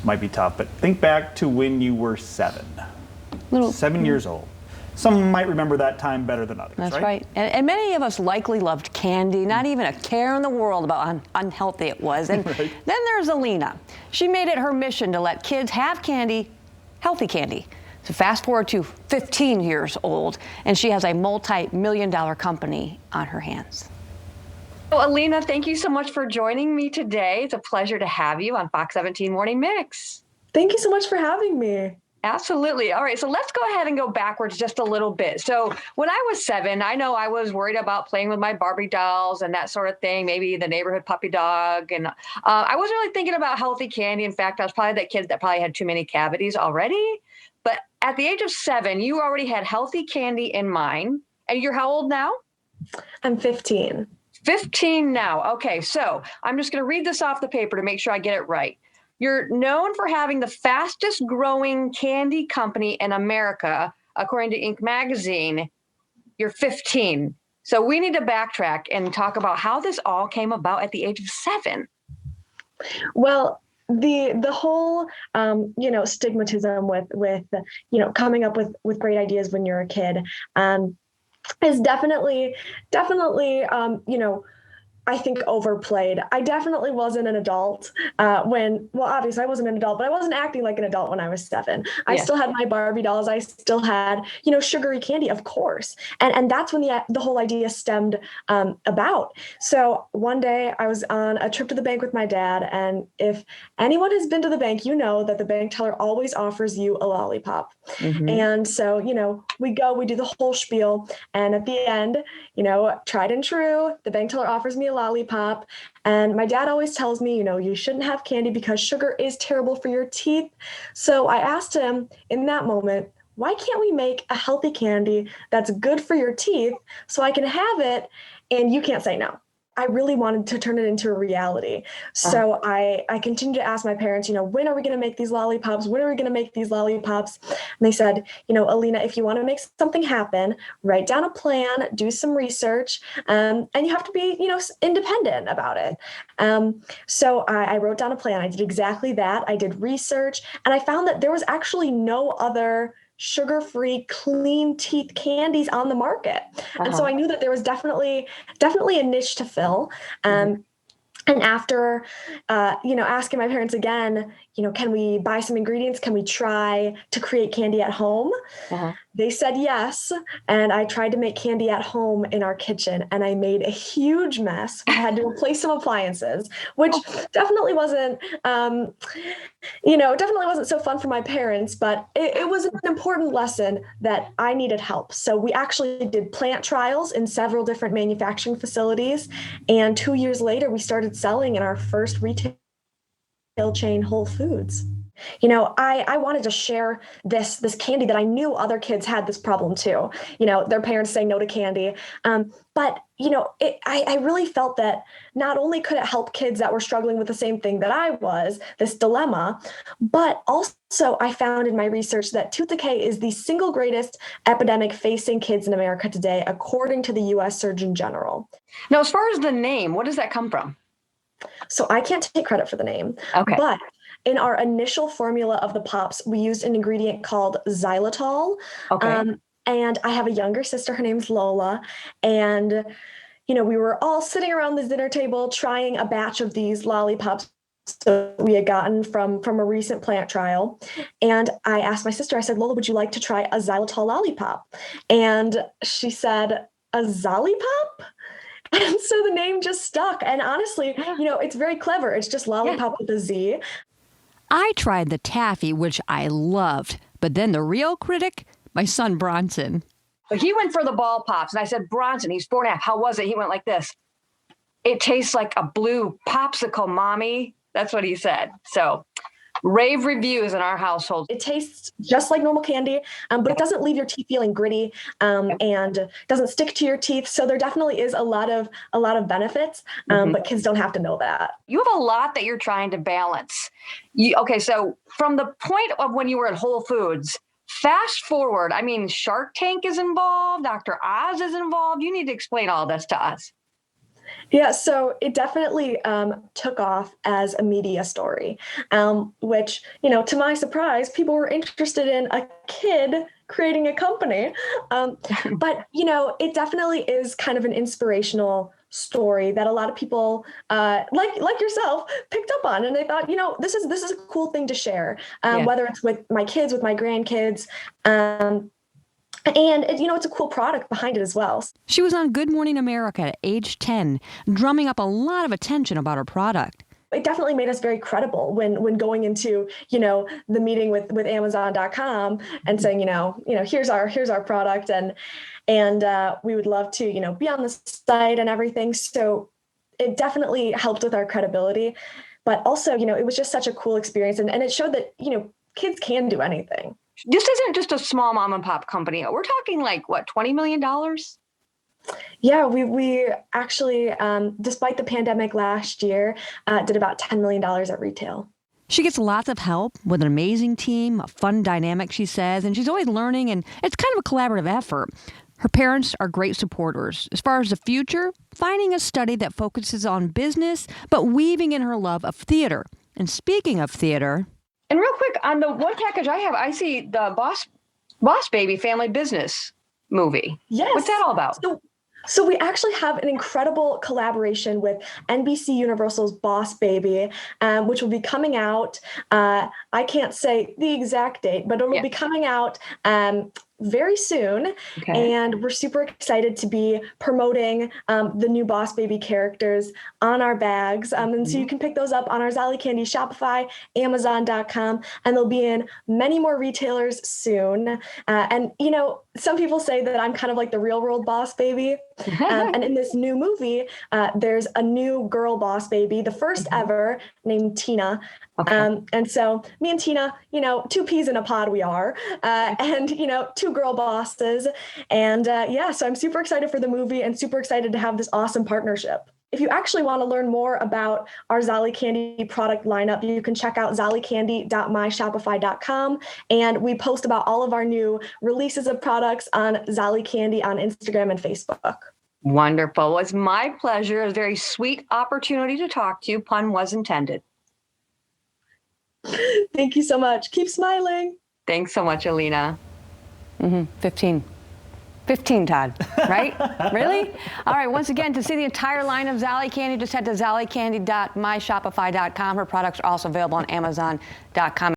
This might be tough, but think back to when you were 7. 7 years old. Some might remember that time better than others, That's right. And many of us likely loved candy, not even a care in the world about how unhealthy it was. And Right. then there's Alina. She made it her mission to let kids have candy, healthy candy. So fast forward to 15 years old, and she has a multi-million-dollar company on her hands. Well, Alina, thank you so much for joining me today. It's a pleasure to have you on Fox 17 Morning Mix. Thank you so much for having me. Absolutely. All right. So let's go ahead and go backwards just a little bit. So when I was 7, I know I was worried about playing with my Barbie dolls and that sort of thing, maybe the neighborhood puppy dog. And I wasn't really thinking about healthy candy. In fact, I was probably that kid that probably had too many cavities already. But at the age of 7, you already had healthy candy in mind. And you're how old now? I'm 15. 15 now. Okay. So I'm just going to read this off the paper to make sure I get it right. You're known for having the fastest growing candy company in America, according to Inc. magazine. You're 15. So we need to backtrack and talk about how this all came about at the age of 7. Well, the whole stigmatism with coming up with great ideas when you're a kid is definitely I think overplayed. I definitely wasn't an adult obviously I wasn't an adult, but I wasn't acting like an adult when I was 7. I still had my Barbie dolls. I still had, sugary candy, of course. And that's when the whole idea stemmed about. So one day I was on a trip to the bank with my dad. And if anyone has been to the bank, you know that the bank teller always offers you a lollipop. Mm-hmm. And so, we do the whole spiel. And at the end, tried and true, the bank teller offers me a lollipop. And my dad always tells me, you shouldn't have candy because sugar is terrible for your teeth. So I asked him in that moment, why can't we make a healthy candy that's good for your teeth so I can have it and you can't say no? I really wanted to turn it into a reality. So I continued to ask my parents, when are we going to make these lollipops? When are we going to make these lollipops? And they said, Alina, if you want to make something happen, write down a plan, do some research, and you have to be, independent about it. So I wrote down a plan. I did exactly that. I did research, and I found that there was actually no other sugar-free, clean teeth candies on the market. And so I knew that there was definitely a niche to fill. And after, asking my parents again, can we buy some ingredients? Can we try to create candy at home? They said yes. And I tried to make candy at home in our kitchen, and I made a huge mess. I had to replace some appliances, which definitely wasn't, definitely wasn't so fun for my parents, but it was an important lesson that I needed help. So we actually did plant trials in several different manufacturing facilities. And 2 years later, we started selling in our first retail chain, Whole Foods. I wanted to share this candy that I knew other kids had this problem too. Their parents saying no to candy. But I really felt that not only could it help kids that were struggling with the same thing that I was, this dilemma, but also I found in my research that tooth decay is the single greatest epidemic facing kids in America today, according to the U.S. Surgeon General. Now, as far as the name, what does that come from? So I can't take credit for the name, but in our initial formula of the pops, we used an ingredient called xylitol. And I have a younger sister, her name's Lola. And, we were all sitting around the dinner table trying a batch of these lollipops that we had gotten from a recent plant trial. And I asked my sister, I said, Lola, would you like to try a xylitol lollipop? And she said, a Zolli-pop? And so the name just stuck. And honestly, it's very clever. It's just lollipop with a Z. I tried the taffy, which I loved, but then the real critic, my son Bronson. But he went for the ball pops, and I said, Bronson, he's 4.5. How was it? He went like this. It tastes like a blue popsicle, Mommy. That's what he said. So rave reviews in our household. It tastes just like normal candy, but it doesn't leave your teeth feeling gritty and doesn't stick to your teeth. So there definitely is a lot of benefits, but kids don't have to know that. You have a lot that you're trying to balance. So from the point of when you were at Whole Foods, fast forward, Shark Tank is involved, Dr. Oz is involved. You need to explain all this to us. Yeah, so it definitely took off as a media story, which, to my surprise, people were interested in a kid creating a company. But, it definitely is kind of an inspirational story that a lot of people, like yourself, picked up on, and they thought, this is a cool thing to share, whether it's with my kids, with my grandkids. And it's a cool product behind it as well. She was on Good Morning America at age 10, drumming up a lot of attention about her product. It definitely made us very credible when going into, the meeting with Amazon.com and saying, here's our product, and we would love to, be on the site and everything. So it definitely helped with our credibility, but also, it was just such a cool experience, and it showed that, kids can do anything. This isn't just a small mom and pop company. We're talking like, what, $20 million? Yeah, we actually, despite the pandemic last year, did about $10 million at retail. She gets lots of help with an amazing team, a fun dynamic, she says, and she's always learning, and it's kind of a collaborative effort. Her parents are great supporters. As far as the future, finding a study that focuses on business, but weaving in her love of theater. And speaking of theater... And real quick, on the one package I have, I see the Boss Baby Family Business movie. Yes. What's that all about? So we actually have an incredible collaboration with NBC Universal's Boss Baby, which will be coming out. I can't say the exact date, but it will be coming out very soon. Okay. And we're super excited to be promoting the new Boss Baby characters on our bags. And so you can pick those up on our Zolli Candy Shopify, Amazon.com, and they'll be in many more retailers soon. And, some people say that I'm kind of like the real world Boss Baby. And in this new movie, there's a new girl Boss Baby, the first ever, named Tina. Okay. And so me and Tina, two peas in a pod we are, and, two girl bosses. And so I'm super excited for the movie and super excited to have this awesome partnership. If you actually want to learn more about our Zolli Candy product lineup, you can check out zollicandy.myshopify.com. And we post about all of our new releases of products on Zolli Candy on Instagram and Facebook. Wonderful. Well, it's my pleasure. A very sweet opportunity to talk to you. Pun was intended. Thank you so much. Keep smiling. Thanks so much, Alina. 15, Todd, right? Really? All right, once again, to see the entire line of Zolli Candy, just head to zollicandy.myshopify.com. Her products are also available on Amazon.com.